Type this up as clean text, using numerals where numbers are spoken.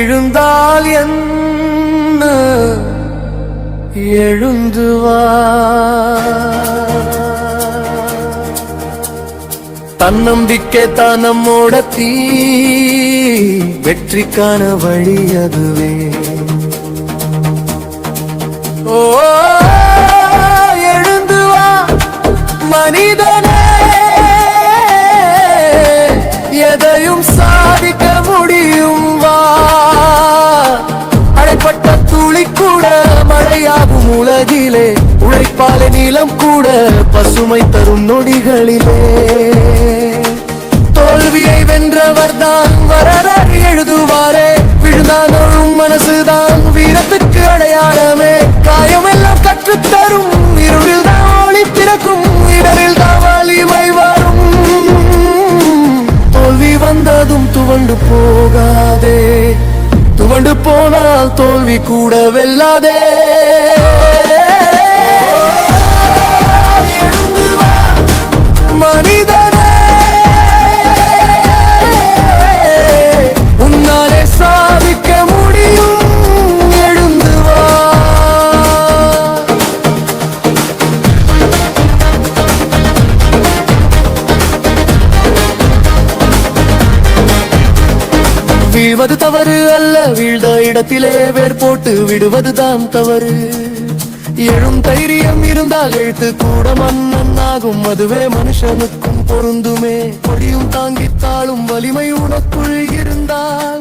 விழுந்தால் என்ன எழுந்து வா. தன்னம்பிக்கை தான் நம்மோட தீ, வெற்றிக்கான வழி அதுவே. ஓ எழுந்து வா மனிதனே, எதையும் சாதிக்க முடியும் வா. அடைப்பட்ட துளி கூட மழையாகும் உலகிலே, உழைப்பால நீளம் கூட பசுமை தரும் நொடிகளிலே. தோல்வியை வென்றவர் தான் வரலாறு எழுதுவாரே, விழுந்தாலும் மனசுதான் வீரத்துக்கு அடையாளமே. காயம் எல்லாம் கற்றுத்தரும், இருளில் தான் ஒளி பிறக்கும், இடரில் தான் வலிமை வரும். தோல்வி வந்ததும் துவண்டு போகாதே, துவண்டு போனால் தோல்வி கூட வெல்லாதே. மனிதனே உன்னாலே சாதிக்க முடியும், எழுந்து வா. வீழ்வது தவறு அல்ல, வீழ்ந்த இடத்திலே வேர் போட்டு விடுவதுதான் தவறு. எழும் தைரியம் இருந்தால் எழுத்து கூட மன்னன் ஆகும், அதுவே மனுஷனுக்கும் பொருந்துமே. கொடியும் தாங்கித்தாலும் வலிமை உனக்குள் இருந்தால்